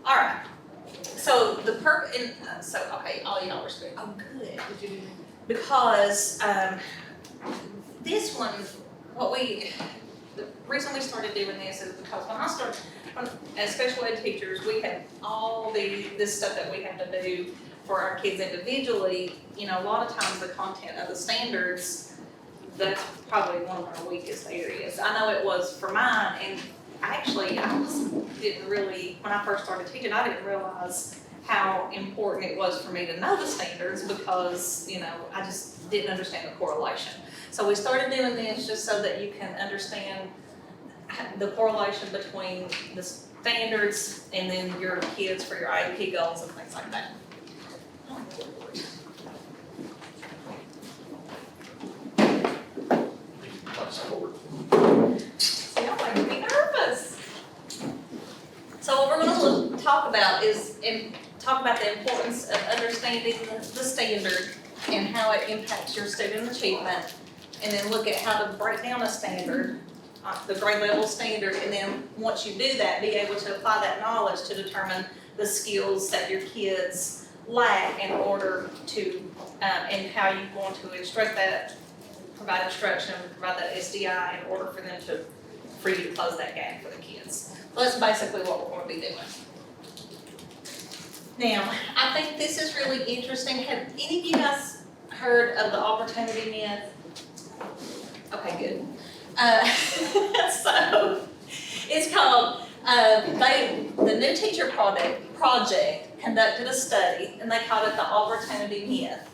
All right. So the okay, all y'all are good. Oh, good. Did you do Because this one, the reason we started doing this is because as special ed teachers, we have all this stuff that we have to do for our kids individually. You know, a lot of times the content of the standards, that's probably one of our weakest areas. I know it was for mine, and actually didn't really, when I first started teaching, I didn't realize how important it was for me to know the standards because, you know, I just didn't understand the correlation. So we started doing this just so that you can understand the correlation between the standards and then your kids for your IEP goals and things like that. See, I'm like, be nervous. So what we're going to talk about is talk about the importance of understanding the standard and how it impacts your student achievement, and then look at how to break down a standard, the grade level standard, and then once you do that, be able to apply that knowledge to determine the skills that your kids lack in order to, and how you want to instruct that, provide instruction, provide that SDI in order for you to close that gap for the kids. So that's basically what we're going to be doing. Now, I think this is really interesting. Have any of you guys heard of the opportunity myth? Okay, good. So, it's called, the New Teacher Project conducted a study, and they called it the opportunity myth.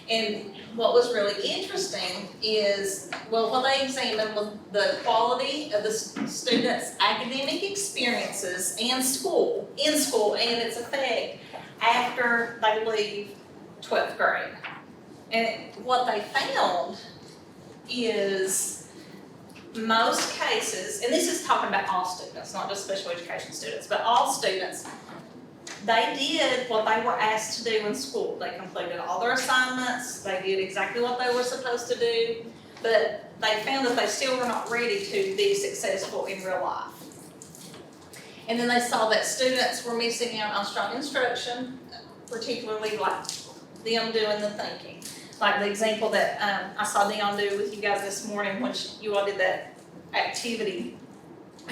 And what was really interesting is, well, what they examined was the quality of the students' academic experiences in school, and its effect after they leave 12th grade. And what they found is most cases, and this is talking about all students, not just special education students, but all students, they did what they were asked to do in school. They completed all their assignments, they did exactly what they were supposed to do, but they found that they still were not ready to be successful in real life. And then they saw that students were missing out on strong instruction, particularly like them doing the thinking. Like the example that I saw Dion do with you guys this morning when you all did that activity.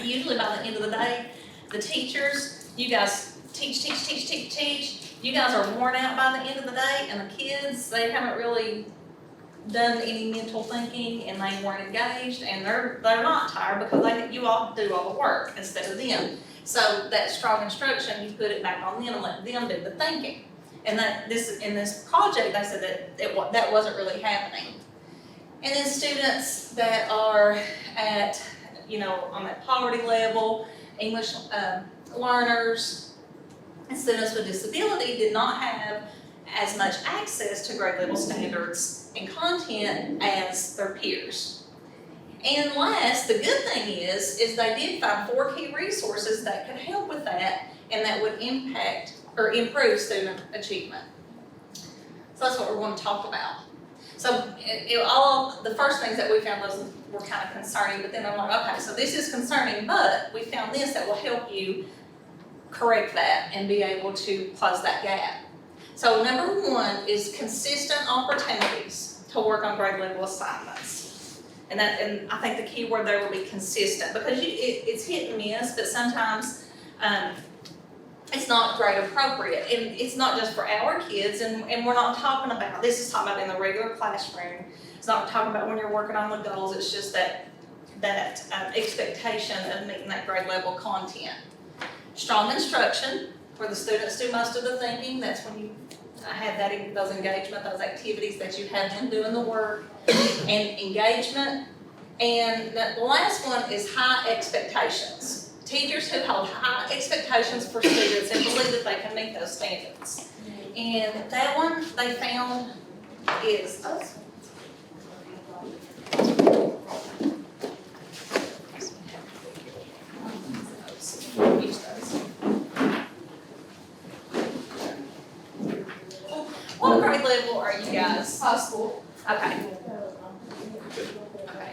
Usually by the end of the day, the teachers, you guys teach. You guys are worn out by the end of the day, and the kids, they haven't really done any mental thinking, and they weren't engaged, and they're not tired because you all do all the work instead of them. So that strong instruction, you put it back on them and let them do the thinking. And in this project, they said that that wasn't really happening. And then students that are at, on that poverty level, English learners, and students with disability did not have as much access to grade level standards and content as their peers. And last, the good thing is they did find 4 key resources that could help with that and that would impact or improve student achievement. So that's what we're going to talk about. So the first things that we found were kind of concerning, but then I'm like, okay, so this is concerning, but we found this that will help you correct that and be able to close that gap. So number 1 is consistent opportunities to work on grade level assignments. And I think the key word there will be consistent, because it's hit and miss, but sometimes it's not grade appropriate. And it's not just for our kids, and we're not talking about, this is talking about in the regular classroom. It's not talking about when you're working on the goals, it's just that expectation of meeting that grade level content. Strong instruction, where the students do most of the thinking. That's when you have those engagement, those activities that you have them doing the work, and engagement. And the last one is high expectations. Teachers who hold high expectations for students and believe that they can meet those standards. And that one they found is what grade level are you guys? high school? Okay.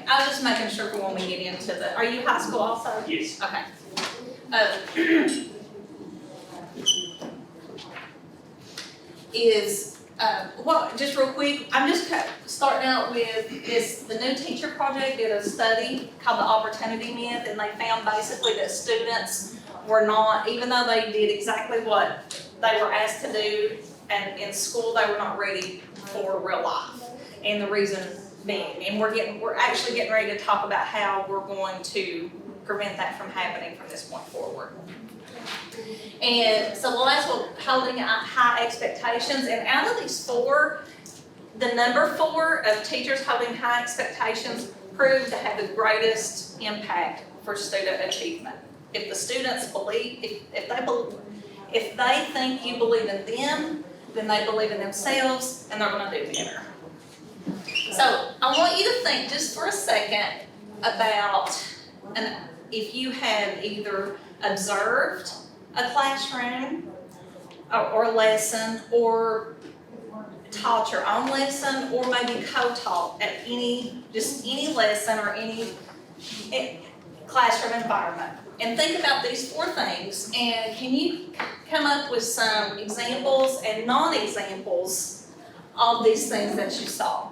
I was just making sure for when we get into are you high school also? Yes. Okay. is, just real quick, I'm just starting out with the new teacher project did a study called the Opportunity Myth, and they found basically that students were not, even though they did exactly what they were asked to do, and in school, they were not ready for real life. And the reason being, and we're actually getting ready to talk about how we're going to prevent that from happening from this point forward. And so the last one, holding high expectations, and out of these four, the number 4 of teachers holding high expectations proved to have the greatest impact for student achievement. If the students believe, if they think you believe in them, then they believe in themselves, and they're gonna do better. So I want you to think just for a second about if you have either observed a classroom or a lesson, or taught your own lesson, or maybe co-taught at any lesson or any classroom environment. And think about these 4 things, and can you come up with some examples and non-examples of these things that you saw?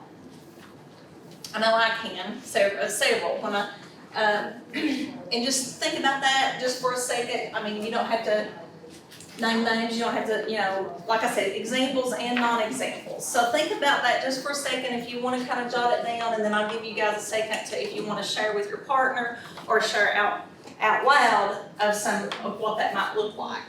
I know I can, several. When and just think about that just for a second. I mean, you don't have to name names, you don't have to, like I said, examples and non-examples. So think about that just for a second if you want to kind of jot it down, and then I'll give you guys a second to, if you want to share with your partner or share out loud of some of what that might look like.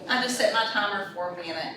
I just set my timer for a minute.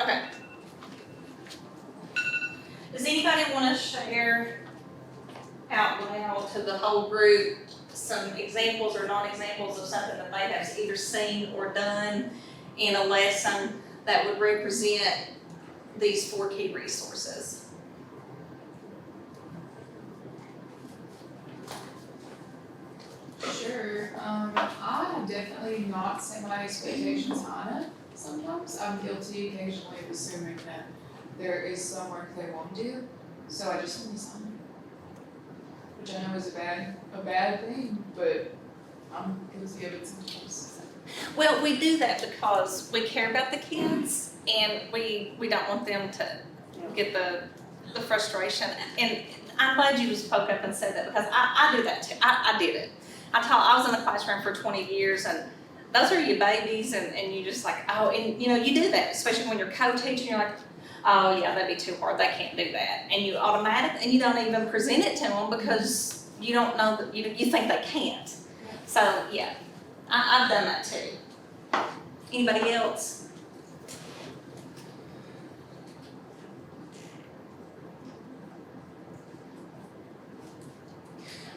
Okay. Does anybody want to share out loud to the whole group some examples or non-examples of something that they have either seen or done in a lesson that would represent these 4 key resources? Sure. I definitely not set my expectations high enough sometimes. I'm guilty occasionally of assuming that there is some work they won't do, so I just want to sign it. Which I know is a bad thing, but I'm guilty of it sometimes. Well, we do that because we care about the kids, and we don't want them to get the frustration. And I'm glad you spoke up and said that, because I do that too. I did it. I was in the classroom for 20 years, and those are your babies, and you just like, oh, and you do that, especially when you're co-teaching, you're like, oh yeah, that'd be too hard, they can't do that. And you automatically, and you don't even present it to them because you don't know that, you think they can't. So yeah, I've done that too. Anybody else?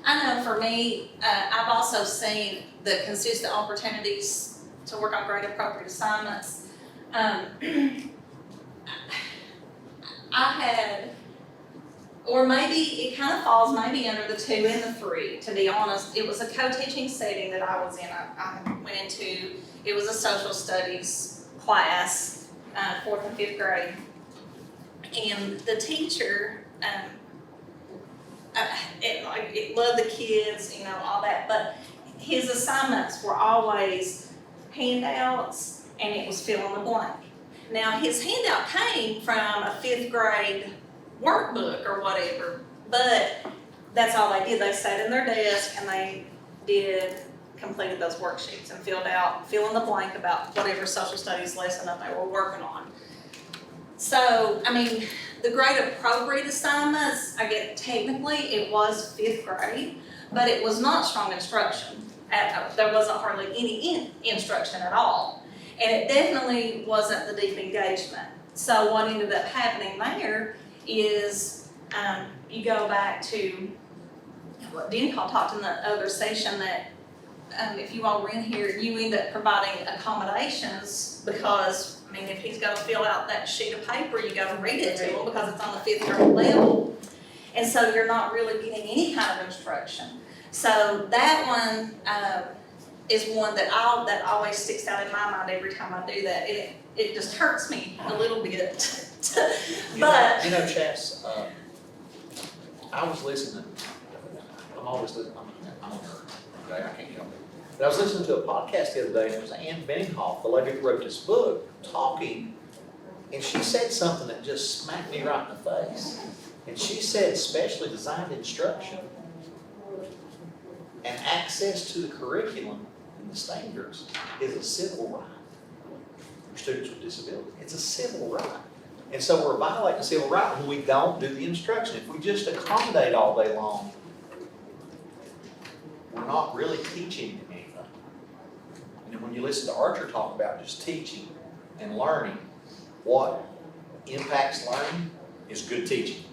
I know for me, I've also seen the consistent opportunities to work on grade appropriate assignments. I had, or maybe it kind of falls maybe under the 2 and the 3, to be honest. It was a co-teaching setting that I was in. I went into, it was a social studies class, 4th and 5th grade. And the teacher, it loved the kids, all that, but his assignments were always handouts, and it was fill in the blank. Now, his handout came from a 5th grade workbook or whatever, but that's all they did. They sat in their desk and they completed those worksheets and fill in the blank about whatever social studies lesson that they were working on. So, I mean, the grade appropriate assignments, I get technically it was 5th grade, but it was not strong instruction. There wasn't hardly any instruction at all. And it definitely wasn't the deep engagement. So what ended up happening there is you go back to what Denny talked in the other session that if you all were in here, you end up providing accommodations because, I mean, if he's got to fill out that sheet of paper, you got to read it to him because it's on the 5th grade level. And so you're not really getting any kind of instruction. So that one is one that always sticks out in my mind every time I do that. It just hurts me a little bit. But you know, Chas, I was listening. I'm always listening. I'm a nerd. Okay, I can't help it. But I was listening to a podcast the other day, and it was Anne Benninghoff, the lady who wrote this book, talking, and she said something that just smacked me right in the face. And she said, specially designed instruction and access to the curriculum and the standards is a civil right for students with disabilities. It's a civil right. And so we're violating the civil right when we don't do the instruction. If we just accommodate all day long, we're not really teaching anything. And when you listen to Archer talk about just teaching and learning, what impacts learning is good teaching.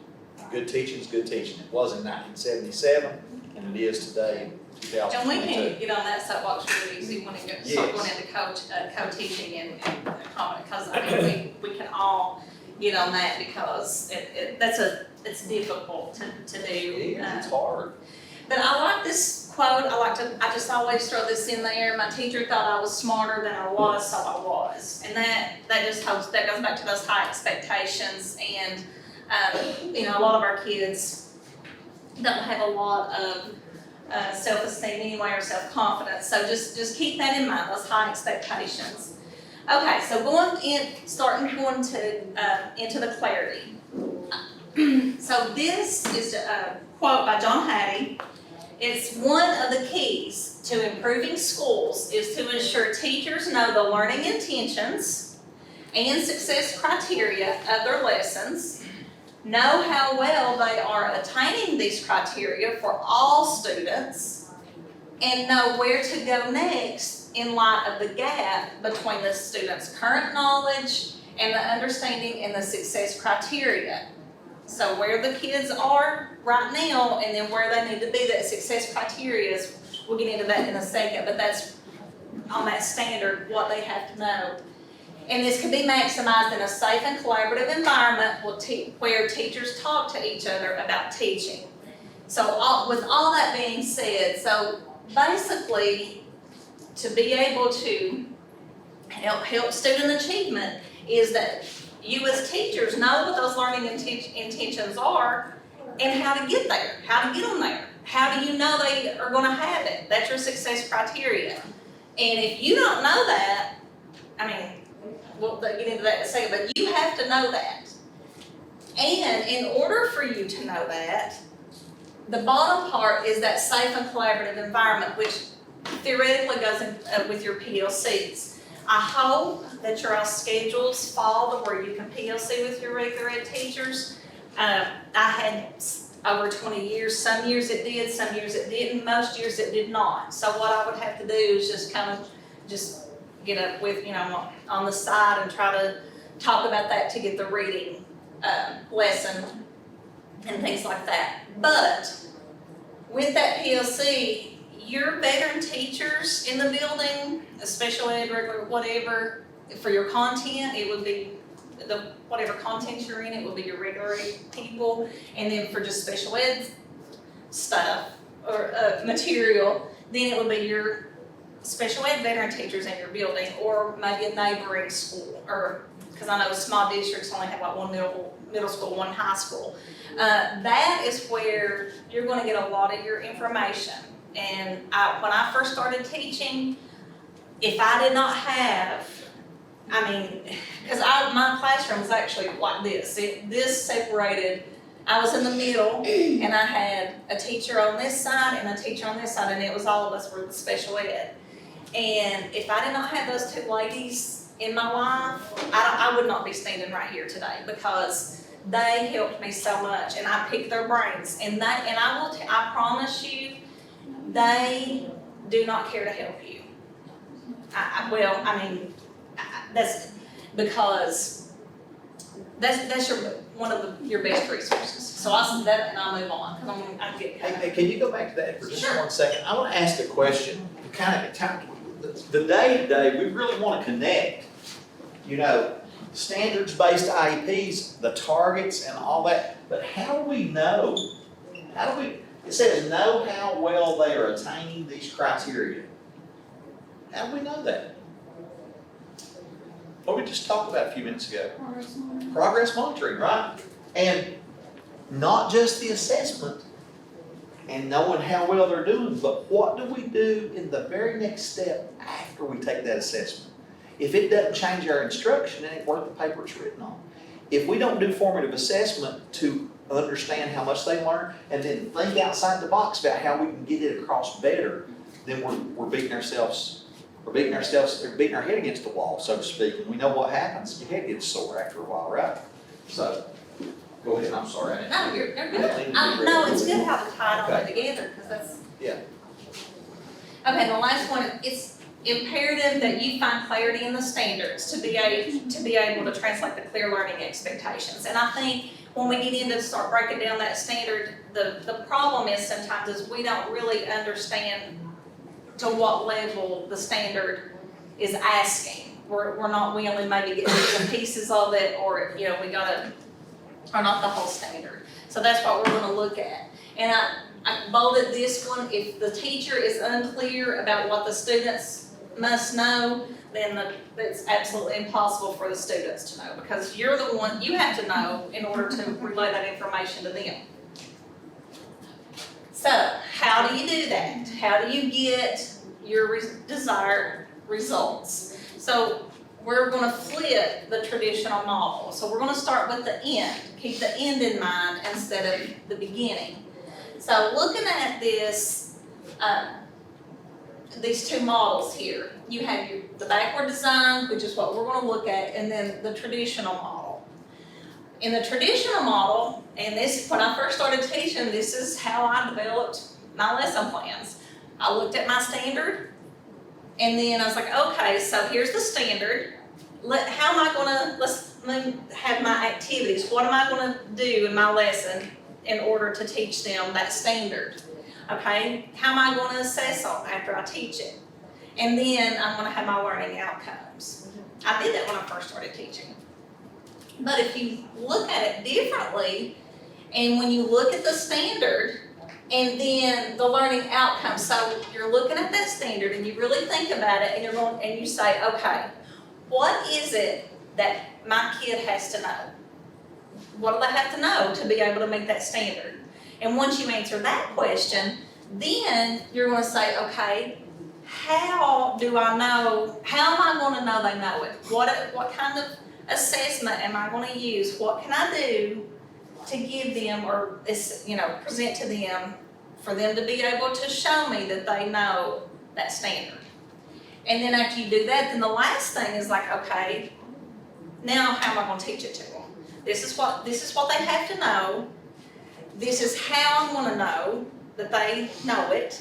Good teaching is good teaching. It was in 1977, and it is today in 2022. and we can get on that soapbox really easy when it start going into co-teaching and because I mean we can all get on that because it's difficult to do. It is, it's hard. But I like this quote. I just always throw this in there. My teacher thought I was smarter than I was, so I was. And that goes back to those high expectations. And you know, a lot of our kids don't have a lot of self-esteem anyway or self-confidence. So just keep that in mind, those high expectations. Okay, so starting going into the clarity. So this is a quote by John Hattie. It's one of the keys to improving schools is to ensure teachers know the learning intentions and success criteria of their lessons, know how well they are attaining these criteria for all students, and know where to go next in light of the gap between the student's current knowledge and the understanding and the success criteria. So where the kids are right now and then where they need to be, that success criteria is, we'll get into that in a second, but that's on that standard, what they have to know. And this can be maximized in a safe and collaborative environment where teachers talk to each other about teaching. So with all that being said, so basically to be able to help student achievement is that you as teachers know what those learning intentions are and how to get there, how to get them there. How do you know they are going to have it? That's your success criteria. And if you don't know that, I mean, we'll get into that in a second, but you have to know that. And in order for you to know that, the bottom part is that safe and collaborative environment, which theoretically goes in, with your PLCs. I hope that your schedules fall to where you can PLC with your regular ed teachers. I had over 20 years, some years it did, some years it didn't, most years it did not. So what I would have to do is just kind of just get up with, you know, on the side and try to talk about that to get the reading lesson and things like that. But with that PLC, your veteran teachers in the building, special ed, regular, whatever, for your content, it would be whatever content you're in, it will be your regular ed people, and then for just special ed stuff or material, then it will be your special ed veteran teachers in your building, or maybe a neighboring school, or because I know small districts only have like one middle school, one high school. That is where you're going to get a lot of your information. And when I first started teaching, if I did not have I mean, cause my classroom was actually like this, this separated, I was in the middle, and I had a teacher on this side and a teacher on this side, and it was all of us were the special ed. And if I did not have those two ladies in my life, I would not be standing right here today, because they helped me so much, and I picked their brains, and I promise you, they do not care to help you. That's because that's one of your best resources. So I'll say that and I'll move on, because I'm getting kind of. Hey, can you go back to that for just Sure. 1 second? I want to ask a question, the day-to-day, we really want to connect, standards-based IEPs, the targets and all that, but how do we know? It says know how well they are attaining these criteria. How do we know that? What we just talked about a few minutes ago. Progress monitoring, right? And not just the assessment and knowing how well they're doing, but what do we do in the very next step after we take that assessment? If it doesn't change our instruction, it ain't worth the paper it's written on. If we don't do formative assessment to understand how much they learn and then think outside the box about how we can get it across better, then we're beating ourselves. We're beating our head against the wall, so to speak, and we know what happens. Your head gets sore after a while, right? So, go ahead, I'm sorry. No, you're good. No, it's good how to tie it all together, because that's. Yeah. Okay, the last one, it's imperative that you find clarity in the standards to be able to translate the clear learning expectations. And I think when we get into start breaking down that standard, the problem is sometimes is we don't really understand to what level the standard is asking. We only maybe get some pieces of it, or we gotta, or not the whole standard. So that's what we're gonna look at. And I bolded this one, if the teacher is unclear about what the students must know, then it's absolutely impossible for the students to know, because you're the one, you have to know in order to relay that information to them. So, how do you do that? How do you get your desired results? So, we're gonna flip the traditional model. So we're gonna start with the end. Keep the end in mind instead of the beginning. So looking at this, these two models here, you have the backward design, which is what we're gonna look at, and then the traditional model. In the traditional model, and this, when I first started teaching, this is how I developed my lesson plans. I looked at my standard, and then I was like, okay, so here's the standard. How am I gonna, let's have my activities. What am I gonna do in my lesson in order to teach them that standard? Okay, how am I gonna assess them after I teach it? And then I'm gonna have my learning outcomes. I did that when I first started teaching. But if you look at it differently, and when you look at the standard, and then the learning outcomes, so you're looking at that standard and you really think about it, and you say, okay, what is it that my kid has to know? What do they have to know to be able to meet that standard? And once you answer that question, then you're going to say, okay, how do I know, how am I going to know they know it? What kind of assessment am I going to use? What can I do to give them, or present to them, for them to be able to show me that they know that standard? And then after you do that, then the last thing is like, okay, now how am I going to teach it to them? This is what they have to know. This is how I'm going to know that they know it,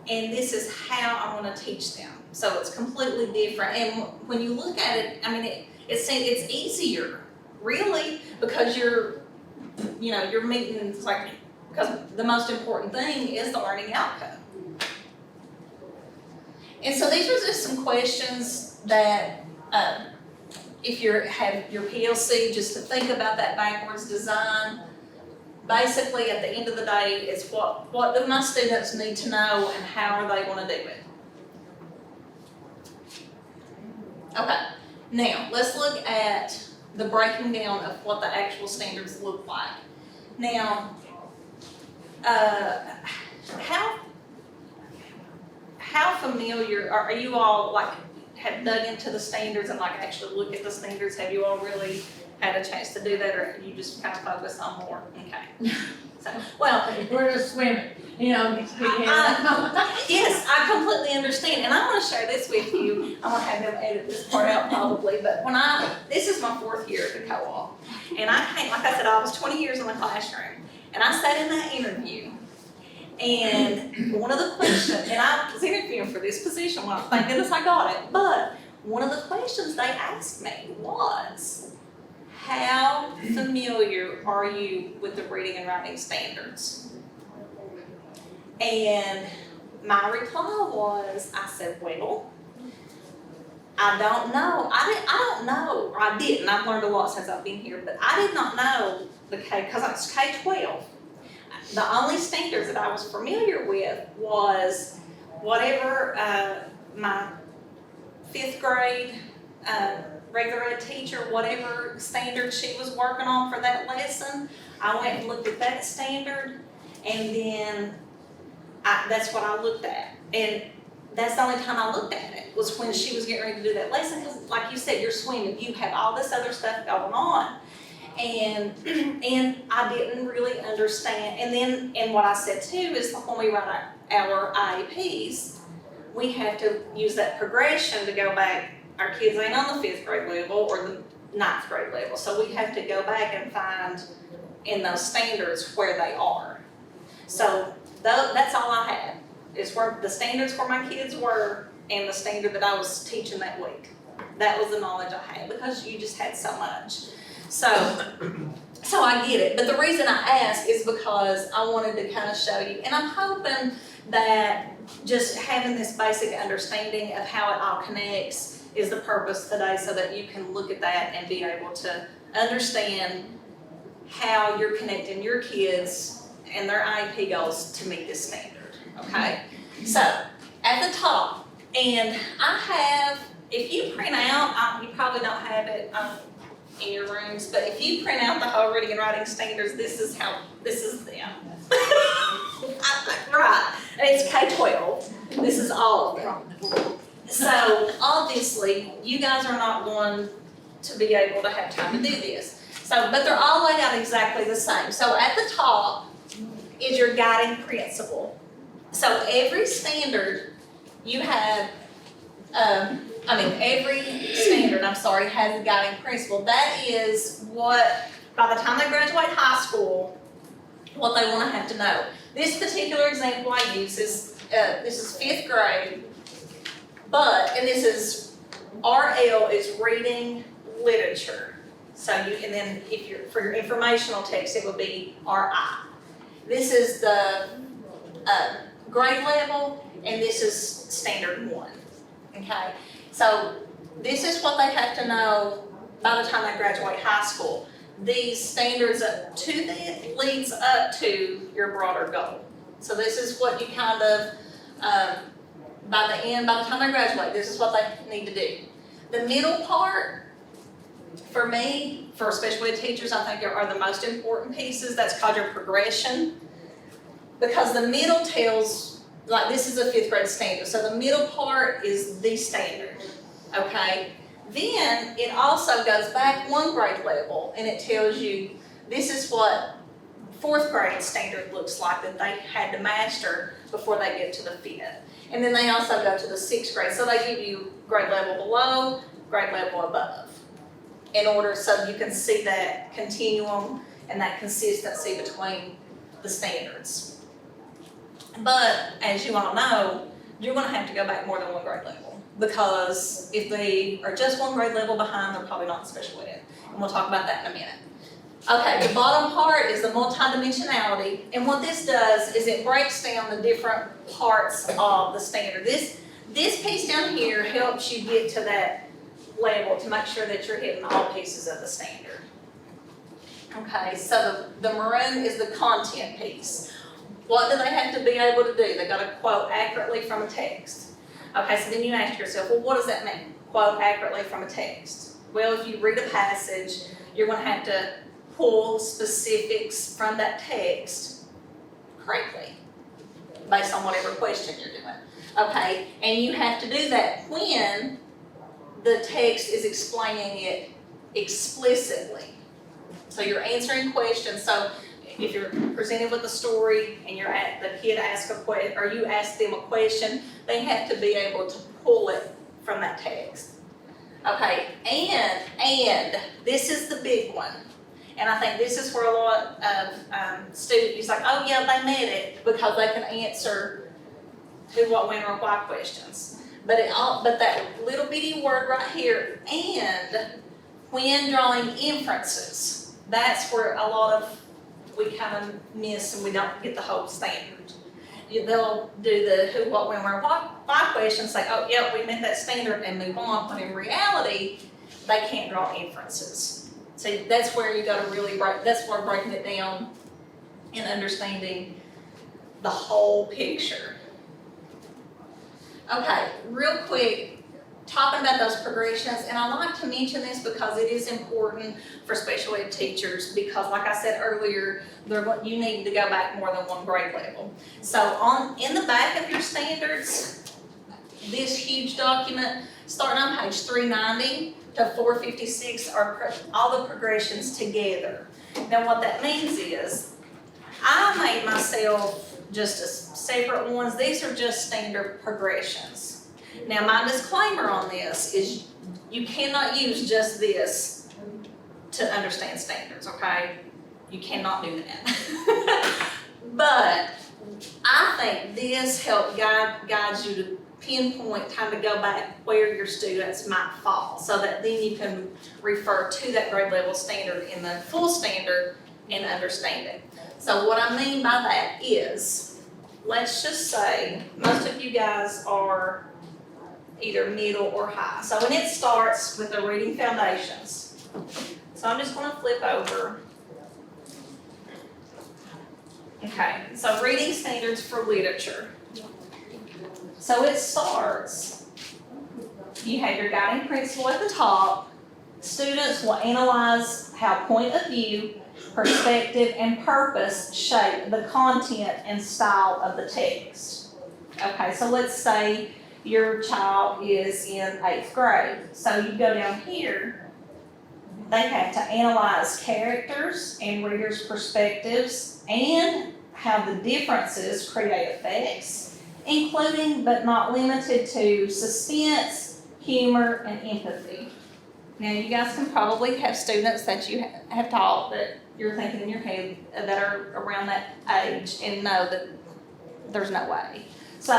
and this is how I'm going to teach them. So it's completely different. And when you look at it, I mean, it's easier, really, because you're meeting, because the most important thing is the learning outcome. And so these are just some questions that, if you have your PLC, just to think about that backwards design. Basically, at the end of the day, it's what do my students need to know, and how are they going to do it? Okay, now let's look at the breaking down of what the actual standards look like. Now, how familiar are you all, have dug into the standards and like actually look at the standards? Have you all really had a chance to do that, or you just kind of focus on more? Okay. So, well, We're just swimming, you know, yes, I completely understand, and I wanna share this with you. I'm gonna have them edit this part out probably, but this is my 4th year at the co-op. And I came, like I said, I was 20 years in the classroom, and I sat in that interview. And one of the questions, and I was interviewing for this position, well, thank goodness I got it, but one of the questions they asked me was, how familiar are you with the reading and writing standards? And my reply was, I said, well, I don't know. I don't know, or I didn't. I've learned a lot since I've been here, but I did not know because I was K-12. The only standards that I was familiar with was whatever my 5th grade regular ed teacher, whatever standard she was working on for that lesson, I went and looked at that standard, and then that's what I looked at. And that's the only time I looked at it, was when she was getting ready to do that lesson, because like you said, you're swimming, you have all this other stuff going on. And I didn't really understand. And what I said too is when we write our IEPs, we have to use that progression to go back. Our kids ain't on the 5th grade level or the 9th grade level, so we have to go back and find in those standards where they are. So that's all I had, is where the standards where my kids were and the standard that I was teaching that week. That was the knowledge I had, because you just had so much. So I get it, but the reason I ask is because I wanted to kind of show you, and I'm hoping that just having this basic understanding of how it all connects is the purpose today, so that you can look at that and be able to understand how you're connecting your kids and their IEP goals to meet this standard, okay? So, at the top, and I have, if you print out, you probably don't have it in your rooms, but if you print out the whole reading and writing standards, this is them. Right, and it's K-12, this is all of them. So obviously, you guys are not going to be able to have time to do this. So, but they're all laid out exactly the same. So at the top is your guiding principle. So every standard you have, every standard, has a guiding principle. That is what, by the time they graduate high school, what they want to have to know. This particular example I use is, this is 5th grade. And this is, RL is reading literature. So and then for your informational text, it would be RI. This is the grade level, and this is standard 1, okay? So this is what they have to know by the time they graduate high school. These standards leads up to your broader goal. So this is what you kind of, by the time they graduate, this is what they need to do. The middle part, for me, for special ed teachers, I think are the most important pieces. That's called your progression. Because the middle tells, like this is a 5th grade standard, so the middle part is the standard, okay? Then it also goes back 1 grade level, and it tells you this is what 4th grade standard looks like that they had to master before they get to the 5th. And then they also go to the 6th grade, so they give you grade level below, grade level above, in order so you can see that continuum and that consistency between the standards. But as you all know, you're going to have to go back more than 1 grade level, because if they are just 1 grade level behind, they're probably not in special ed, and we'll talk about that in a minute. Okay, the bottom part is the multi-dimensionality, and what this does is it breaks down the different parts of the standard. This piece down here helps you get to that level to make sure that you're hitting all pieces of the standard. Okay, so the maroon is the content piece. What do they have to be able to do? They've got to quote accurately from a text. Okay, so then you ask yourself, well, what does that mean? Quote accurately from a text. Well, if you read a passage, you're going to have to pull specifics from that text correctly, based on whatever question you're doing. Okay, and you have to do that when the text is explaining it explicitly. So you're answering questions. So if you're presented with a story and the kid asks a question, or you ask them a question, they have to be able to pull it from that text. Okay, and this is the big one. And I think this is where a lot of students like, oh yeah, they met it because they can answer who, what, when, or why questions. But that little bitty word right here, and when drawing inferences, that's where a lot of we kind of miss and we don't get the whole standard. They'll do the who, what, when, where, why questions, say, oh yeah, we met that standard and move on, when in reality, they can't draw inferences. So that's where you gotta really that's where breaking it down and understanding the whole picture. Okay, real quick, talking about those progressions, and I like to mention this because it is important for special ed teachers because like I said earlier, you need to go back more than one grade level. So in the back of your standards, this huge document, starting on page 390 to 456 are all the progressions together. Now what that means is, I made myself just as separate ones. These are just standard progressions. Now my disclaimer on this is you cannot use just this to understand standards, okay? You cannot do that. But I think this guides you to pinpoint time to go back where your students might fall so that then you can refer to that grade level standard in the full standard and understand it. So what I mean by that is, let's just say most of you guys are either middle or high. So when it starts with the reading foundations, so I'm just gonna flip over. Okay, so reading standards for literature. So it starts, you have your guiding principle at the top. Students will analyze how point of view, perspective, and purpose shape the content and style of the text. Okay, so let's say your child is in 8th grade. So you go down here, they have to analyze characters and readers' perspectives and how the differences create effects, including but not limited to suspense, humor, and empathy. Now you guys can probably have students that you have taught that you're thinking in your head that are around that age and know that there's no way. So,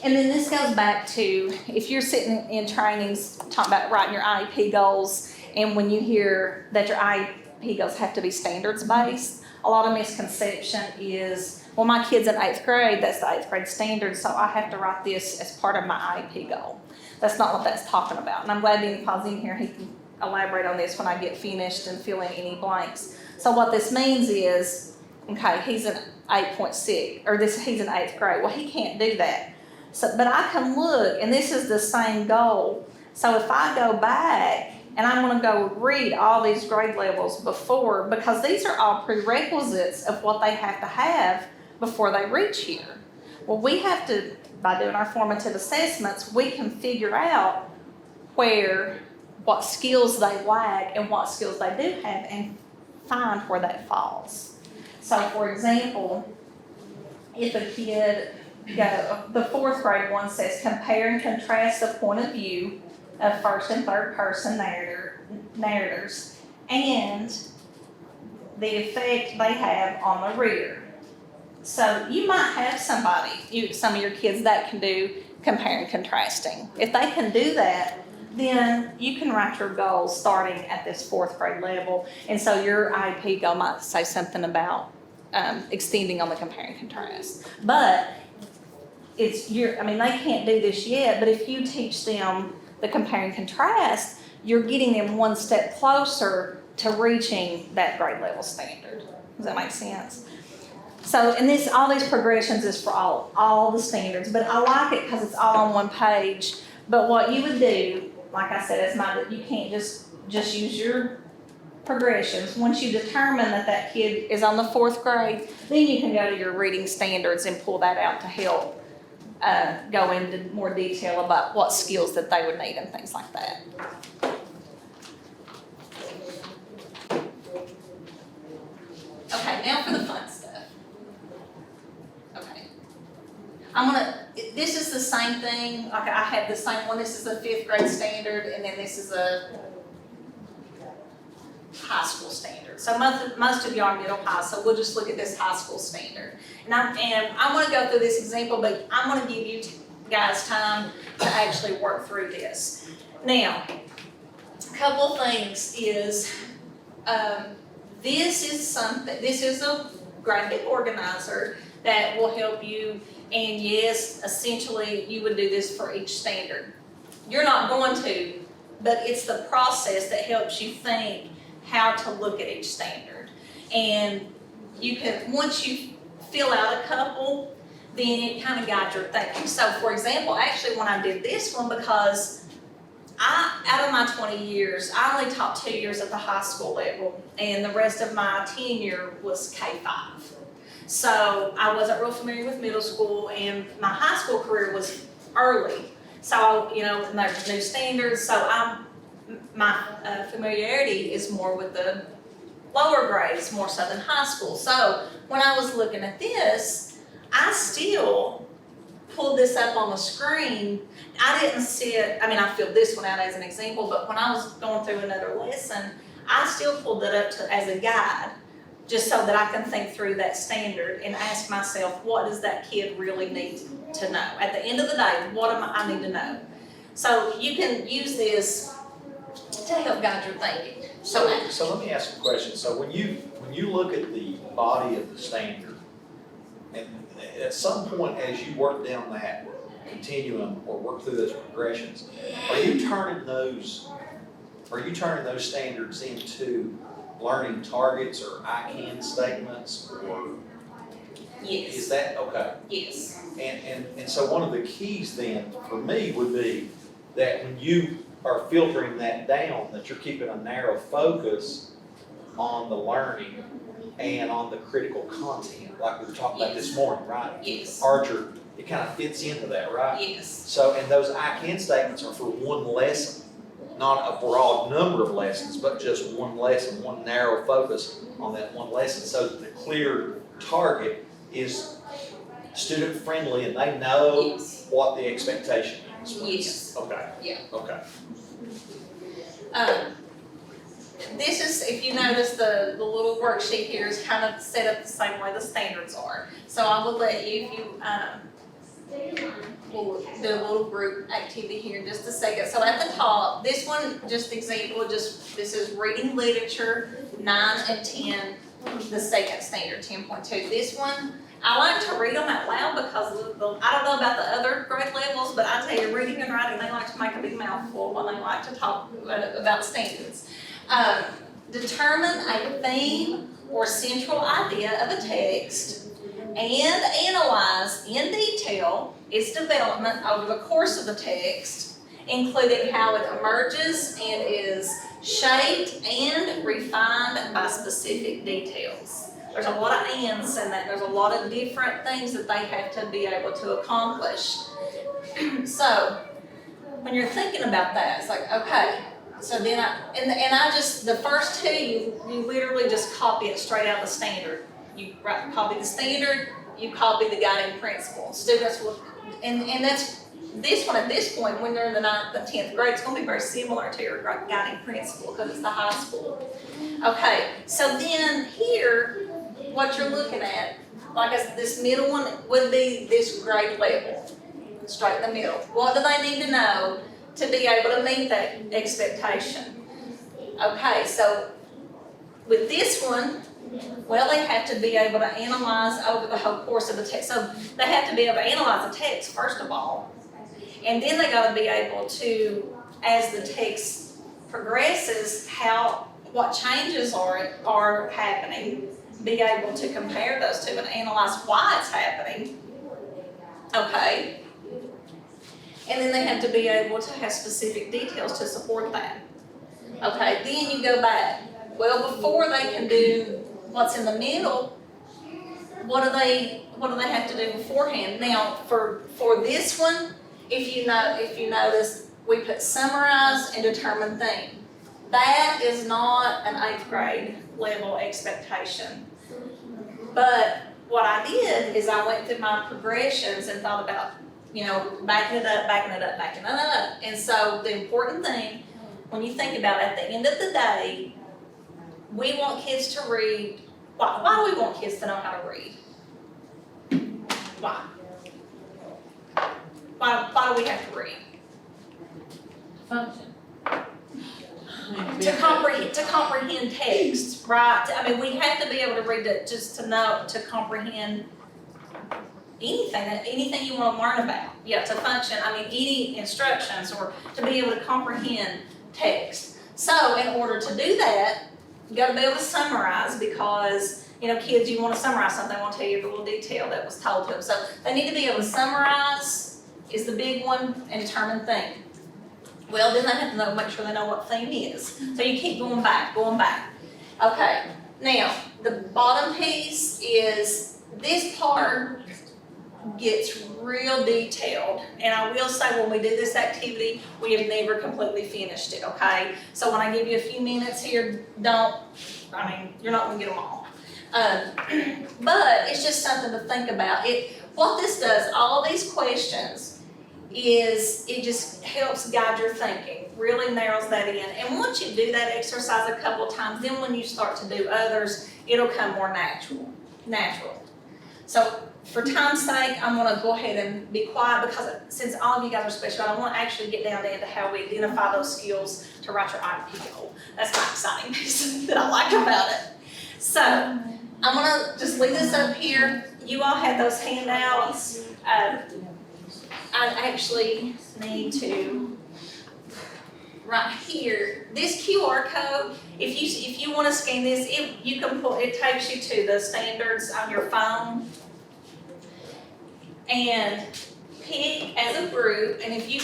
and then this goes back to if you're sitting in trainings talking about writing your IEP goals, and when you hear that your IEP goals have to be standards based, a lot of misconception is, well, my kid's in 8th grade, that's the 8th grade standard, so I have to write this as part of my IEP goal. That's not what that's talking about. And I'm glad Danny Paul's in here, he can elaborate on this when I get finished and fill in any blanks. So what this means is, okay, he's an 8.6, or he's in 8th grade. Well, he can't do that. So, but I can look, and this is the same goal. So if I go back, and I'm gonna go read all these grade levels before, because these are all prerequisites of what they have to have before they reach here. Well, we have to, by doing our formative assessments, we can figure out what skills they lack and what skills they do have and find where that falls. So for example, if a kid, the 4th grade one says compare and contrast the point of view of first and third person narrators and the effect they have on the reader. So you might have some of your kids that can do compare and contrasting. If they can do that, then you can write your goals starting at this 4th grade level. And so your IEP goal might say something about extending on the compare and contrast. But they can't do this yet, but if you teach them the compare and contrast, you're getting them one step closer to reaching that grade level standard. Does that make sense? So, and all these progressions is for all the standards, but I like it because it's all on one page. But what you would do, like I said, you can't just use your progressions. Once you determine that kid is on the 4th grade, then you can go to your reading standards and pull that out to help go into more detail about what skills that they would need and things like that. Okay, now for the fun stuff. Okay. This is the same thing, like I have the same one, this is a 5th grade standard, and then this is a high school standard. So most of y'all are middle high, so we'll just look at this high school standard. And I'm gonna go through this example, but I'm gonna give you guys time to actually work through this. Now, a couple things is, this is a graphic organizer that will help you, and yes, essentially you would do this for each standard. You're not going to, but it's the process that helps you think how to look at each standard. And you can, once you fill out a couple, then it kind of guides your thinking. So for example, actually when I did this one, because out of my 20 years, I only taught 2 years at the high school level, and the rest of my tenure was K-5. So I wasn't real familiar with middle school, and my high school career was early. So, and there's new standards, so my familiarity is more with the lower grades, more so than high school. So when I was looking at this, I still pulled this up on the screen. I didn't see it, I filled this one out as an example, but when I was going through another lesson, I still pulled it up as a guide, just so that I can think through that standard and ask myself, what does that kid really need to know? At the end of the day, what I need to know? So you can use this to help guide your thinking. So let me ask you a question. So when you look at the body of the standard, and at some point as you work down that continuum or work through those progressions, are you turning those standards into learning targets or I can statements, or Yes. is that okay? Yes. And so one of the keys then for me would be that when you are filtering that down, that you're keeping a narrow focus on the learning and on the critical content, like we were talking about this morning, right? Yes. Archer, it kind of fits into that, right? Yes. So, and those I can statements are for one lesson, not a broad number of lessons, but just one lesson, one narrow focus on that one lesson, so that the clear target is student friendly and they know Yes. what the expectation is. Yes. Okay. Yeah. Okay. This is, if you notice, the little worksheet here is kind of set up the same way the standards are. So I will let you, if you, we'll do a little group activity here in just a second. So at the top, this one, just example, this is reading literature, 9 and 10, the second standard, 10.2. This one, I like to read them out loud because I don't know about the other grade levels, but I tell you, reading and writing, they like to make a big mouthful when they like to talk about standards. Determine a theme or central idea of a text and analyze in detail its development over the course of the text, including how it emerges and is shaped and refined by specific details. There's a lot of ands in that. There's a lot of different things that they have to be able to accomplish. So when you're thinking about that, it's like, okay, so then I just, the first two, you literally just copy it straight out of the standard. You copy the standard, you copy the guiding principle. Students will, and that's, this one at this point, when they're in the 9th and 10th grade, it's going to be very similar to your guiding principle because it's the high school. Okay, so then here, what you're looking at, like this middle one would be this grade level, straight in the middle. What do they need to know to be able to meet that expectation? Okay, so with this one, well, they have to be able to analyze over the whole course of the text. So they have to be able to analyze the text, first of all. And then they got to be able to, as the text progresses, what changes are happening, be able to compare those two and analyze why it's happening. Okay. And then they have to be able to have specific details to support that. Okay, then you go back. Well, before they can do what's in the middle, what what do they have to do beforehand? Now, for this one, if you notice, we put summarize and determine theme. That is not an 8th grade level expectation. But what I did is I went through my progressions and thought about, backing it up, backing it up, backing it up. And so the important thing, when you think about it, at the end of the day, we want kids to read. Why do we want kids to know how to read? Why? Why do we have to read? Function. To comprehend text, right? I mean, we have to be able to read it just to comprehend anything you want to learn about. Yeah, to function, any instructions or to be able to comprehend text. So in order to do that, you gotta be able to summarize because, kids, you want to summarize something, I want to tell you every little detail that was told to them. So they need to be able to summarize is the big one and determine theme. Well, then they have to make sure they know what theme is. So you keep going back. Okay, now, the bottom piece is, this part gets real detailed. And I will say, when we did this activity, we have never completely finished it, okay? So when I give you a few minutes here, you're not gonna get them all. But it's just something to think about. What this does, all these questions, is it just helps guide your thinking, really narrows that in. And once you do that exercise a couple of times, then when you start to do others, it'll come more natural. So for time's sake, I'm gonna go ahead and be quiet because since all of you guys are special, I wanna actually get down into how we identify those skills to write your IEP. That's my exciting piece that I like about it. So I'm gonna just leave this up here. You all have those handouts. I actually need to, right here, this QR code, if you want to scan this, it takes you to the standards on your phone. And pick as a group, and if you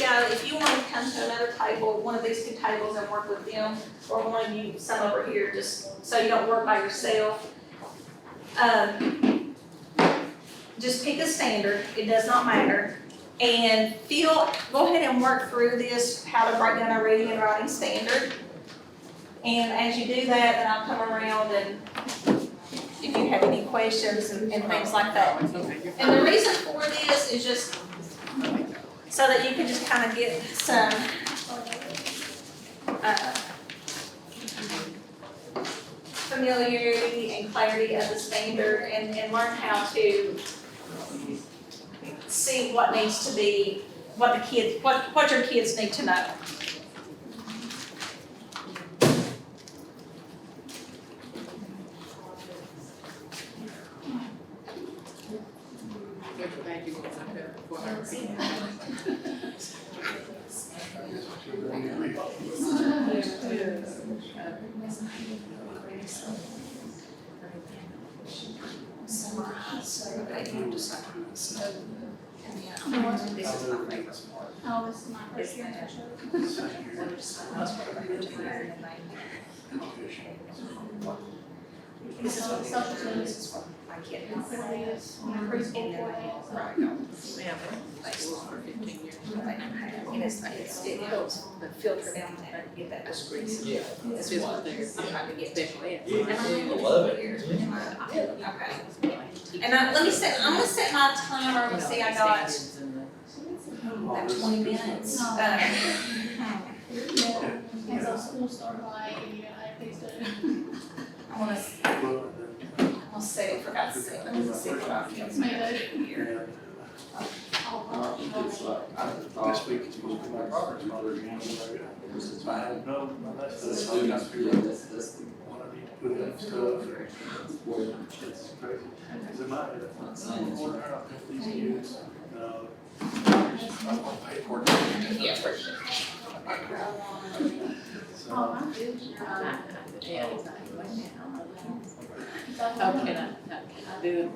want to come to another table, one of these 2 tables and work with them, or one of you, some over here, just so you don't work by yourself. Just pick a standard, it does not matter. And go ahead and work through this, how to break down a reading and writing standard. And as you do that, then I'll come around and if you have any questions and things like that. And the reason for this is just so that you can just kind of get some familiarity and clarity of the standard and learn how to see what needs to be, what your kids need to know. This is my favorite part. Oh, this is my first year to show. This is what social studies, I can't help it. Preschool for that. It helps filter down there and get that discrepancy. Yeah. That's what I'm trying to get to. I love it. Okay. And I'm gonna set my timer, let's see, I got about 20 minutes. And so school started like, I think I'll set it for God's sake. Let me see what I feel. Here. This week it's supposed to be my Robert's mother again. I have no, that's what I need to put in stuff. It's crazy. Cause in my head, I'm ordering out these kids. No. I'm gonna pay for it. Yeah, for sure. Can I do it?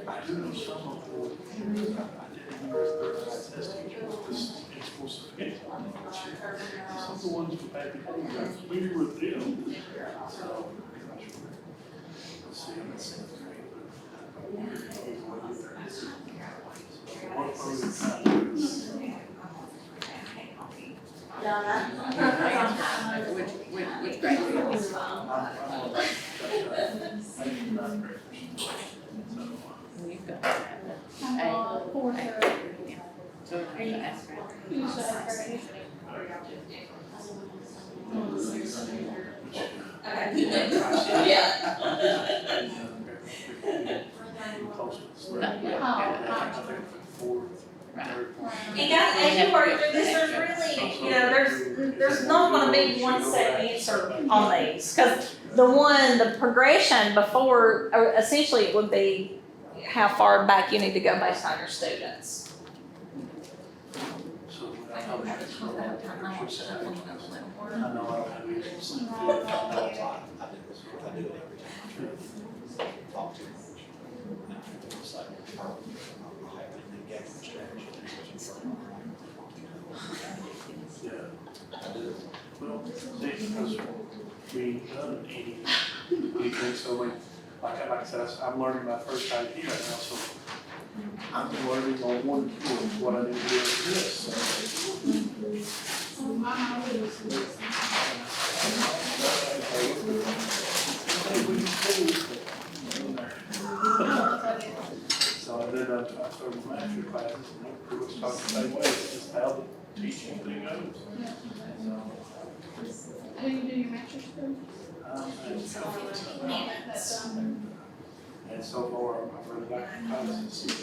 I do know some of the, I didn't know if their test teacher was supposed to be. Some of the ones who had to got familiar with them. So, I'm not sure. Let's see, I'm in 7th grade, but One phone at a time is. Which grade? You've got that. I'm fourth or So are you ask her? usually grade. And guys, as you work through this, there's really, there's not gonna be one set answer on these. Cause the progression before, essentially it would be how far back you need to go based on your students. So I know I don't have any. I do it every time. Talk to them. It's like, I have an engagement strategy. Yeah. I do it. Well, see, because we ain't done anything, so like I said, I'm learning my first IP right now, so I'm learning on one tool what I need to do with this. So and then I started master classes and I'm pretty much talking the same way, it's just how the teaching thing goes. How do you do your master's degree? Minutes. And so far, I've read back to classes.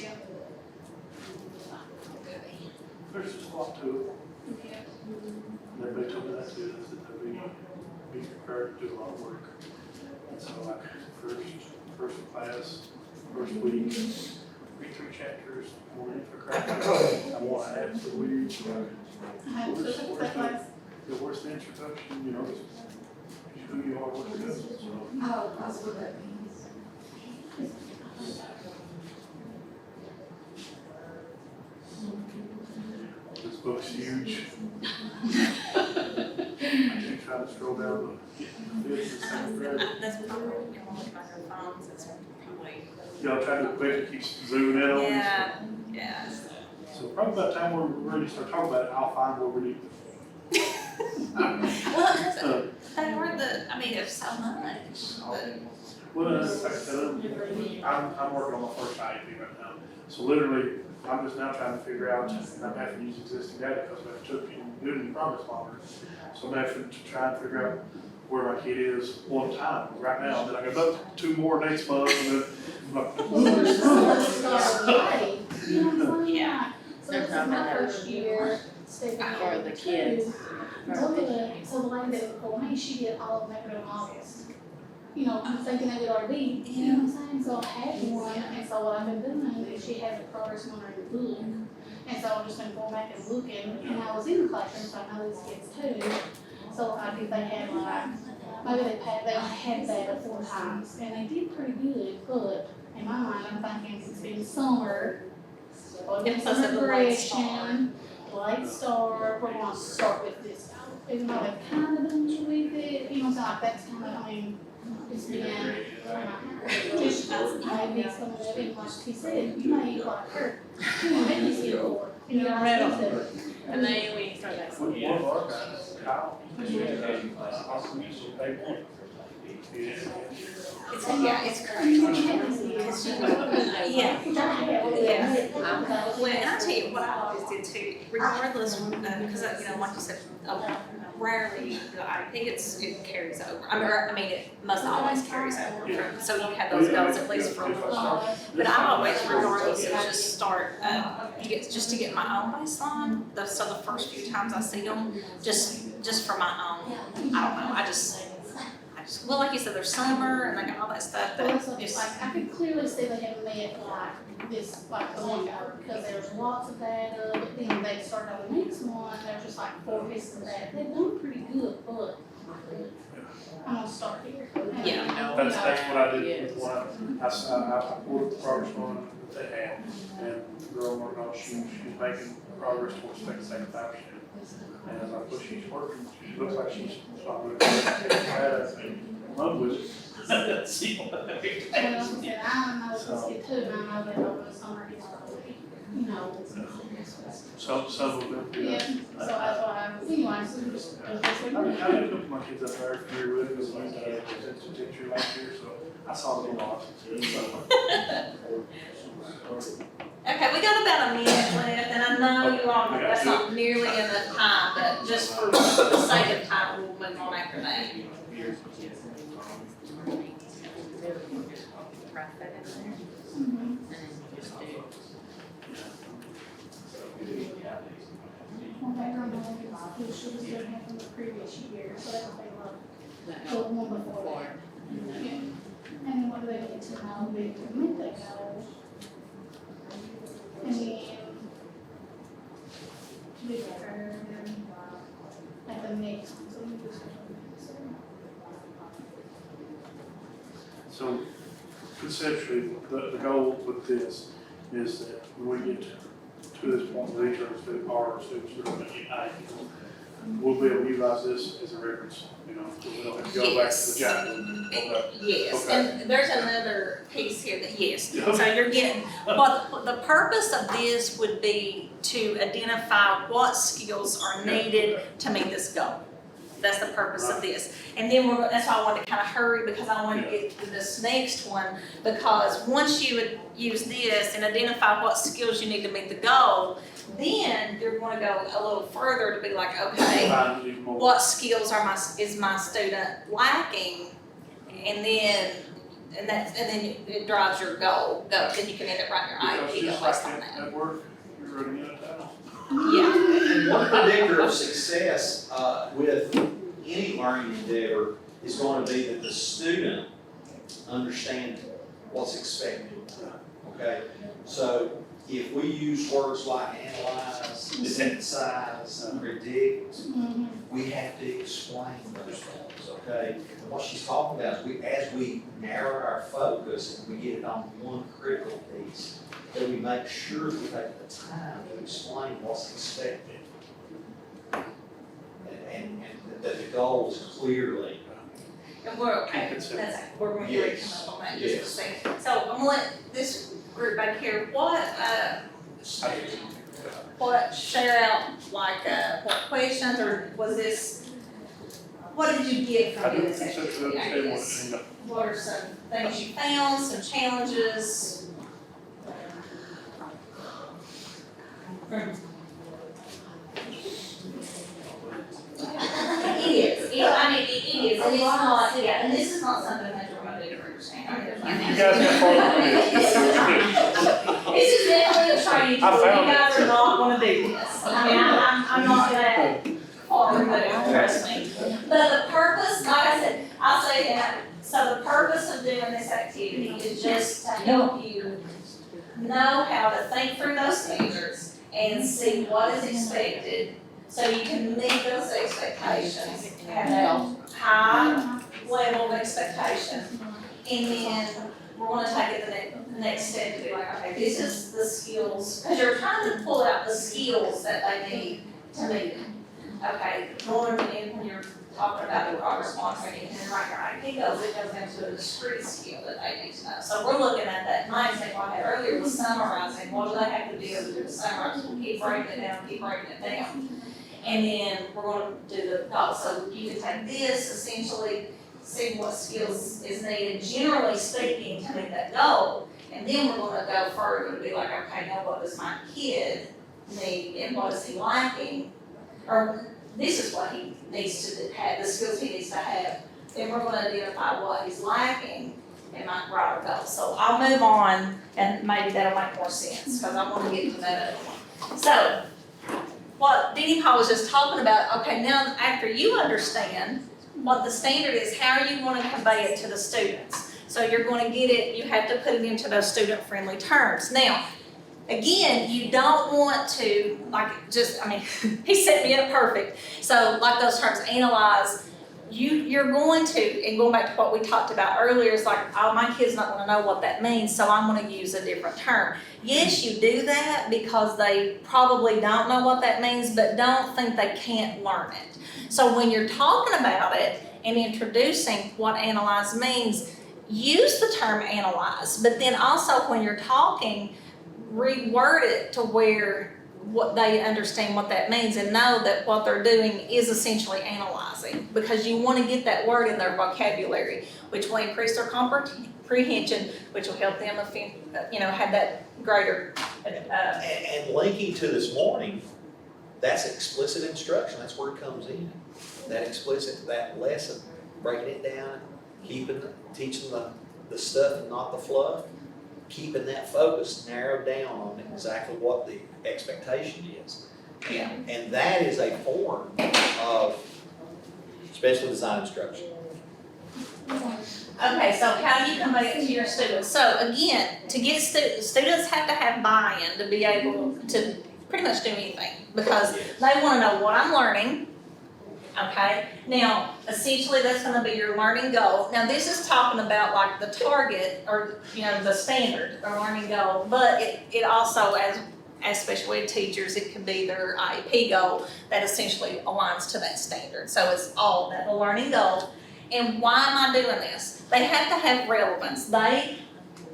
There's just a lot to it. And everybody told me that too, is that they'll be prepared to do a lot of work. And so like first class, first week, read 3 chapters, one in for crack. I want to add for weird. I have to that class. Where's the introduction, who you are, what you're doing, so. Oh, that's what that means. This book's huge. I keep trying to scroll down, but it's the same grade. That's probably one of my phones, it's probably. Y'all trying to make it keep zooming in on me. Yeah. So probably by the time we're ready to start talking about it, I'll find where we need Well, they were there's so much, but. Well, like I said, I'm working on my first IEP right now. So literally, I'm just now trying to figure out, and I'm having to use existing data because I took and doing the progress monitor. So I'm having to try and figure out where my kid is one time right now. Then I got about 2 more next month, and then Well, there's so much stuff already. You know what I'm saying? Yeah. So this is my first year, Stephen. For the kids. Look at it, so the lady that was before me, she did all of them in August. I'm thinking they would already be, you know what I'm saying? So I had one, and so what I've been doing is she has a progress monitor in the book. And so I've just been going back and looking, and I was in the classroom, so I know these kids too. So I think they had maybe they only had data 4 times, and they did pretty good, but in my mind, I'm thinking it's been summer. Or Yeah, plus summer of the late star. progression, late star, we're gonna start with this. Even though they've kind of done with it, so like that's kind of, it's been, just maybe some of it, like he said, you may like her, you know, make this here for, And then we start that. one of our guys, Kyle, he had awesome use of pay point. It's crazy. Yeah. Well, and I tell you what I always did too, regardless, because like you said, rarely I think it carries over. It must always carries over. So you have those goals at least for a little while. But I always, regardless, just start to get my own baseline. So the first few times I see them, just for my own, I don't know. I just well, like you said, there's summer and like all that stuff. Well, But so just like, I could clearly see they haven't met this, the one hour, because there's lots of data, but then they start on the next one, there's just 4 pieces of data. They've done pretty good, but I'm gonna start here. Yeah. That's what I did with one, I pulled up the progress one that they had, and the girl working on, she's making progress towards second time she did. And as I push, she's working, she looks like she's not really taking data and run with it. See what they take. And like I said, I know this kid too, and I know that over the summer he's probably, you know. Some of them, Yeah, yeah. so that's why, anyway, so we just, I did a couple of my kids up there a few years ago, because I had a potential teacher last year, so I saw them a lot. Okay, we got about a minute left, and I know you all, that's not nearly enough time, but just for the sake of time, we'll move on after that. Write that in there, Mhm. and then just do. Well, background knowledge, she was doing it from the previous year, so that's what they love. the The one before that. Yeah. And what do they need to know, they can make that go. And then, do better, and at the next one, so we just. So conceptually, the goal with this is that when we get to this point, the interns that are students that are going to get we'll be able to utilize this as a reference, you know, so we don't have to go back to the job. Okay. Yes, Okay. and there's another piece here that, yes, Yeah. so you're getting, what, the purpose of this would be to identify what skills are needed to meet this goal. That's the purpose of this. And then that's why I wanted to kind of hurry, because I wanted to get to this next one, because once you would use this and identify what skills you need to meet the goal, then you're going to go a little further to be like, okay, Find even more. what skills is my student lacking? And then it drives your goal, then you can end up writing your Because IEP just based like on that. at work, you're running out of time. Yeah, And one predictor of success with any learning endeavor is going to be that the student understands what's expected. Okay, so if we use words like analyze, synthesize, predict, Mhm. we have to explain those things. Okay, and what she's talking about is as we narrow our focus and we get it on one critical piece, that we make sure that we take the time to explain what's expected. And that the goal is clearly. and we're okay, Keep it that's, simple. we're going to Yes. come up on that in just a second. So I'm gonna let this group back here, what share out, like, what questions, or was this, what did you get I from do this conceptually activity, I understand guess? what, What are some things you found, some challenges? It is, it is, and it's not, yeah, and this is not something that you're gonna do to understand. you guys got far with This is definitely a training I tool, you found it. guys are not gonna do this, I mean, I'm not that far removed, trust me. But the purpose, like I said, I'll say that, so the purpose of doing this activity is just to help you know how to think through those standards and see what is expected, so you can meet those expectations, have that high level of expectation. And then we're gonna take it the next step to be like, okay, this is the skills, because you're trying to pull out the skills that they need to meet it. Okay, going in when you're talking about the progress monitoring and then writing your IEP goals, it goes into a discrete skill that they need to know. So we're looking at that, my example I had earlier was summarizing, what do they have to do to summarize? We'll keep breaking it down, keep breaking it down. And then we're gonna do the goals, so you can take this, essentially, see what skills is needed, generally speaking, to meet that goal. And then we're gonna go further to be like, okay, now what does my kid need and what is he lacking? Or this is what he needs to have, the skills he needs to have. Then we're gonna identify what he's lacking and might write our goals. So I'll move on and maybe that'll make more sense, because I wanna get to that other one. So, what Denny Paul was just talking about, okay, now after you understand what the standard is, how are you gonna convey it to the students? So you're gonna get it, you have to put it into those student-friendly terms. Now, again, you don't want to, like, just, I mean, he set me up perfect. So like those terms, analyze, you're going to, and going back to what we talked about earlier, is like, oh, my kid's not gonna know what that means, so I'm gonna use a different term. Yes, you do that because they probably don't know what that means, but don't think they can't learn it. So when you're talking about it and introducing what analyze means, use the term analyze, but then also when you're talking, reword it to where what they understand what that means and know that what they're doing is essentially analyzing, because you want to get that word in their vocabulary, which will increase their comprehension, which will help them have that greater And linking to this morning, that's explicit instruction, that's where it comes in. That explicit, that lesson, breaking it down, teaching the stuff and not the fluff, keeping that focus narrowed down on exactly what the expectation is. Yeah. And that is a form of special design instruction. Okay, so how do you convey it to your students? So again, to get students have to have buy-in to be able to pretty much do anything, because they want to know what I'm learning. Okay, now essentially that's going to be your learning goal. Now this is talking about like the target or the standard or learning goal, but it also as special ed teachers, it can be their IEP goal that essentially aligns to that standard. So it's all about the learning goal. And why am I doing this? They have to have relevance. They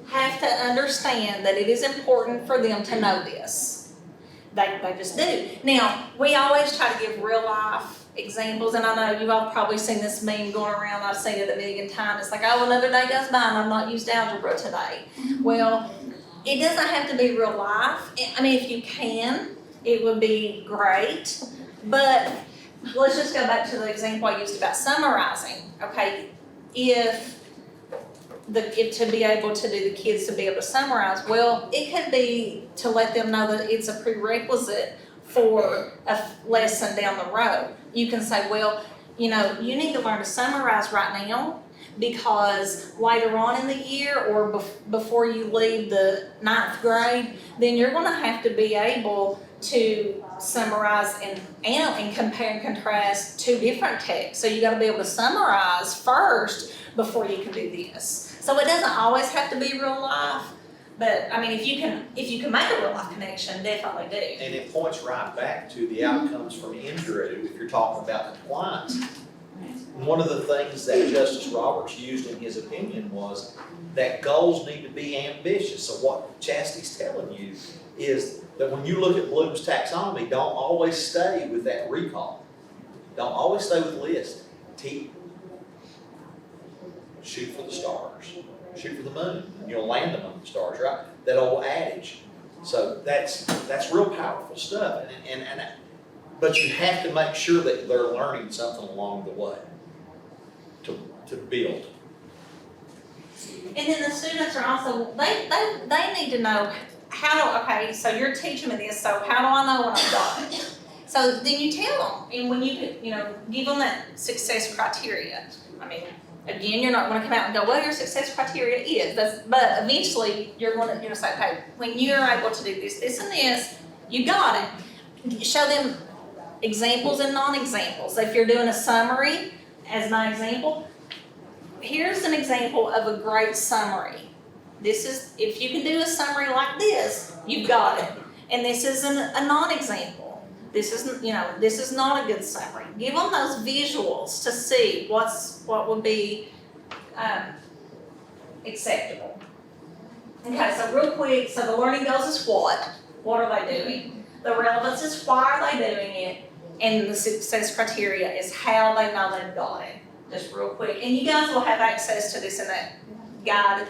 have to understand that it is important for them to know this. They just do. Now, we always try to give real life examples, and I know you've all probably seen this meme going around. I've seen it a million times. It's like, oh, another day goes by and I've not used algebra today. Well, it doesn't have to be real life. I mean, if you can, it would be great. But let's just go back to the example I used about summarizing. Okay, if to be able to do the kids to be able to summarize, well, it could be to let them know that it's a prerequisite for a lesson down the road. You can say, well, you need to learn to summarize right now, because later on in the year or before you leave the 9th grade, then you're going to have to be able to summarize and compare and contrast two different texts. So you got to be able to summarize first before you can do this. So it doesn't always have to be real life, but I mean, if you can make a real life connection, definitely do. And it points right back to the outcomes from Andrew, if you're talking about compliance. One of the things that Justice Roberts used in his opinion was that goals need to be ambitious. So what Chastity's telling you is that when you look at Bloom's taxonomy, don't always stay with that recall. Don't always stay with the list. Shoot for the stars. Shoot for the moon. You'll land among the stars, right? That old adage. So that's real powerful stuff. But you have to make sure that they're learning something along the way to build. And then the students are also, they need to know so you're teaching me this, so how do I know when I've got it? So then you tell them, and when you give them that success criteria. I mean, again, you're not going to come out and go, well, your success criteria is, but eventually you're going to say, okay, when you're able to do this, this, and this, you got it. Show them examples and non-examples. If you're doing a summary as my example, here's an example of a great summary. This is, if you can do a summary like this, you've got it. And this is a non-example. This is not a good summary. Give them those visuals to see what would be acceptable. Okay, so real quick, so the learning goals is what? What are they doing? The relevance is why are they doing it? And the success criteria is how they know they've got it. Just real quick. And you guys will have access to this in that guide,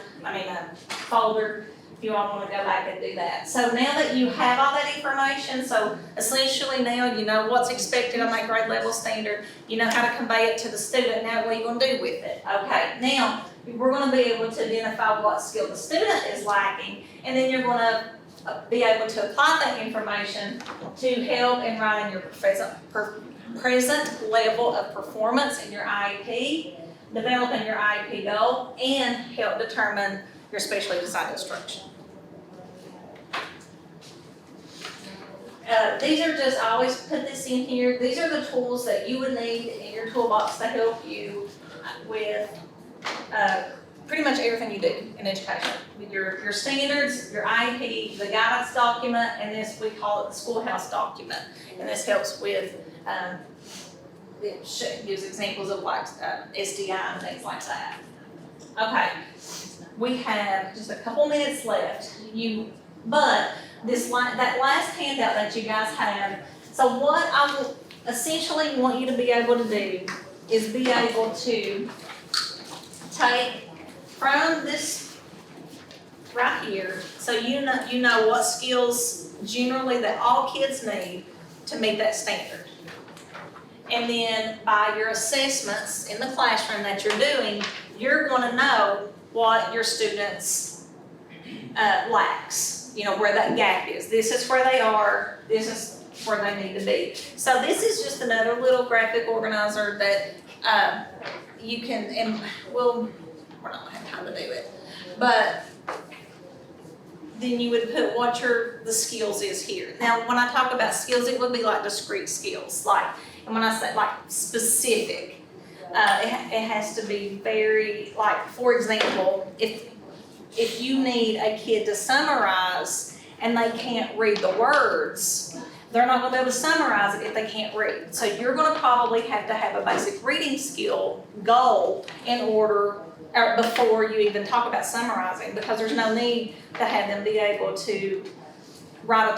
folder, if you all want to go back and do that. So now that you have all that information, so essentially now you know what's expected on that grade level standard, you know how to convey it to the student, now what are you going to do with it? Okay, now we're going to be able to identify what skill the student is lacking, and then you're going to be able to apply that information to help in writing your present level of performance in your IEP, developing your IEP goal, and help determine your specially designed instruction. These are just, I always put this in here, these are the tools that you would need in your toolbox to help you with pretty much everything you do in education. With your standards, your IEP, the guidance document, and this, we call it the schoolhouse document. And this helps with, it gives examples of like SDI and things like that. Okay, we have just a couple minutes left. But that last handout that you guys have, so what I will essentially want you to be able to do is be able to take from this right here, so you know what skills generally that all kids need to meet that standard. And then by your assessments in the classroom that you're doing, you're gonna know what your students lacks, where that gap is. This is where they are, this is where they need to be. So this is just another little graphic organizer that you can, and we're not gonna have time to do it, but then you would put what the skills is here. Now, when I talk about skills, it would be like discrete skills, and when I say like specific, it has to be very, like, for example, if you need a kid to summarize and they can't read the words, they're not gonna be able to summarize it if they can't read. So you're gonna probably have to have a basic reading skill goal before you even talk about summarizing, because there's no need to have them be able to write a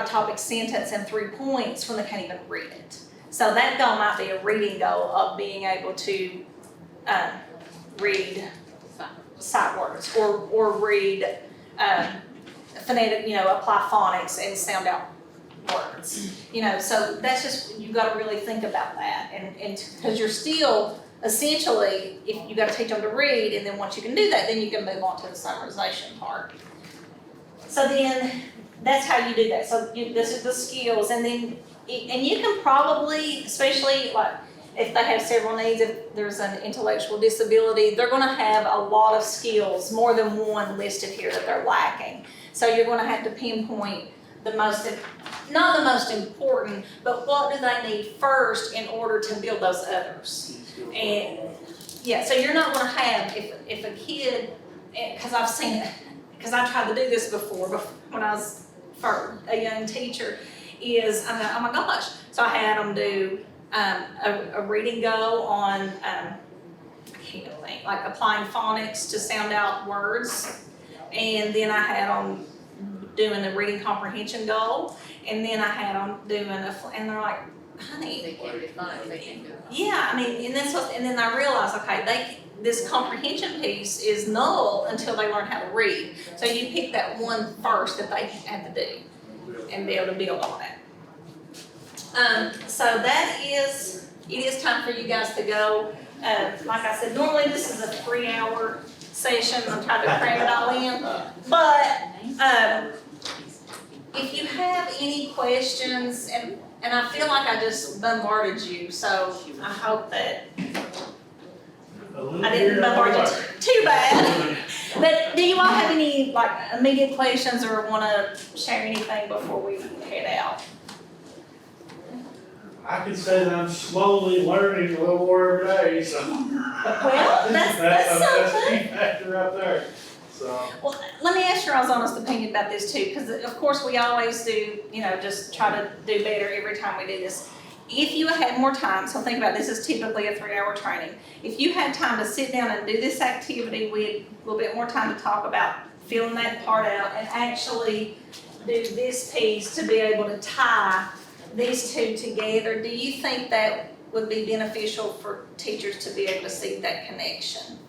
topic sentence in 3 points when they can't even read it. So that goal might be a reading goal of being able to read sight words or read phonetic, apply phonics and sound out words. So that's just, you gotta really think about that, and because you're still essentially, if you gotta teach them to read, and then once you can do that, then you can move on to the summarization part. So then, that's how you do that. So this is the skills, and then, and you can probably, especially like if they have several needs, if there's an intellectual disability, they're gonna have a lot of skills, more than one listed here that they're lacking. So you're gonna have to pinpoint not the most important, but what do they need first in order to build those others? And yeah, so you're not gonna have, if a kid, because I've seen it, because I tried to do this before when I was a young teacher, I'm like, oh my gosh. So I had them do a reading go on, I can't think, like applying phonics to sound out words. And then I had them doing a reading comprehension goal. And then I had them doing and they're like, honey. They can't define, they can't do it. Yeah, and then I realized, okay, this comprehension piece is null until they learn how to read. So you pick that one first that they have to do and be able to build on it. So it is time for you guys to go. Like I said, normally this is a 3-hour session. I'm trying to cram it all in. But if you have any questions, and I feel like I just bombarded you, so I hope that I didn't bombard you too bad. But do you all have any immediate questions or want to share anything before we head out? I can say that I'm slowly learning a little more every day, so. Well, that's That's something. a key factor right there, so. Well, let me ask your all's honest opinion about this too, because of course we always do, just try to do better every time we do this. If you had more time, so think about this is typically a 3-hour training. If you had time to sit down and do this activity with a little bit more time to talk about filling that part out and actually do this piece to be able to tie these two together, do you think that would be beneficial for teachers to be able to see that connection?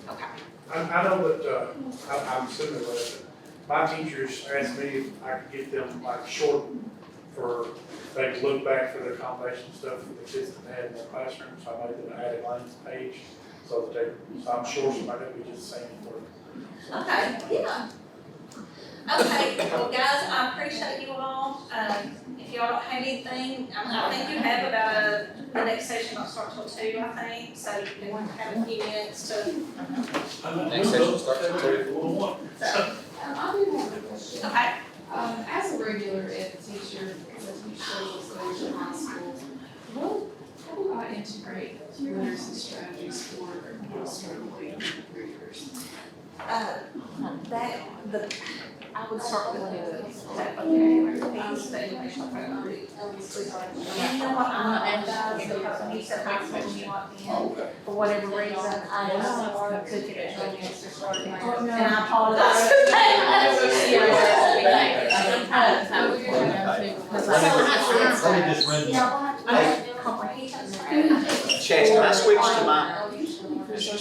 Okay. I know that, I'm assuming that my teachers asked me if I could get them short for, they could look back for their combination stuff for the kids that they had in their classroom, so I made them an added lines page, so that so I'm sure somebody will be just saying it. Okay, yeah. Okay, well guys, I appreciate you all. If y'all don't have anything, I think you have about the next session will start till 2, I think, so you can have a few minutes to. Next session starts at 2. So, I do have a question. okay. As a regular ed teacher, because I teach social studies in high school, how do I integrate literacy strategies for struggling readers. I would start with that vocabulary piece, the educational priority. And you know what, I'm not because when you said high school, when you walked in, for whatever reason, I took it as register starting. And I apologize for that. Let me just run. You know what, comprehension. Chase, can I switch to my? I just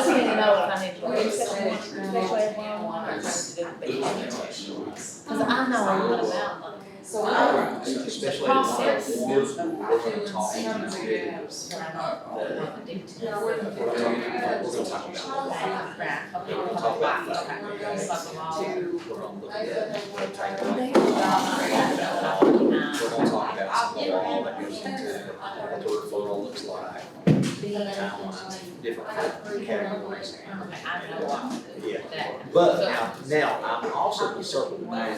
need to know if I need to read something, especially one or just do the big one. Cause I know a lot about them. Especially Process. we're gonna talk Some of the gaps. But I don't know the details. we're gonna talk about. Right, okay, We're gonna talk about that. okay. It's like a law. We're gonna look at rotating. They We're got gonna talk about some of the law that goes into what the referral looks like, timelines, different categories. I know what. Yeah. That. But now, I'm also gonna circle back,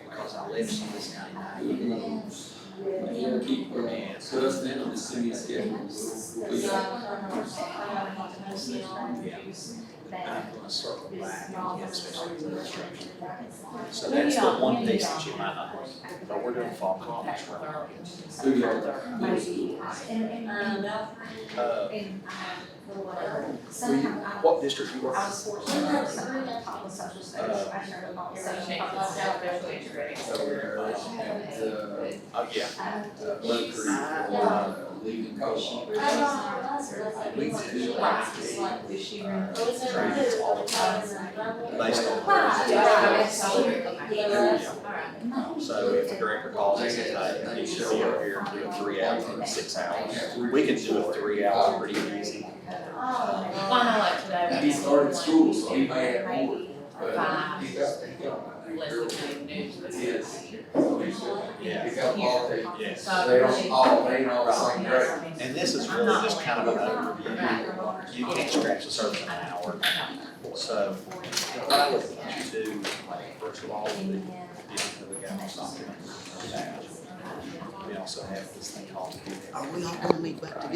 because I lived in this county 9 years. And So that's the end of the city schedule. I'm gonna circle back and get special instruction. So that's the one piece that you might not know, but we're doing fall conference right what district you work in? Oh, yeah. Leaving coach. Trainings all the time, based on. So if the director calls and says, hey, you should be over here and do a 3 hour in 6 hours, we can do a 3 hour pretty easy. Well, I know like today. He started school, so he may have more, but Five. he got News, but yes. Yeah. He got politics. Yes. They ain't all the same grade. And this is really just kind of an overview. You can't scratch the surface in an hour. So what I would want you to do, first of all, would be get into the gal document. We also have this thing called. Are we all gonna meet back together?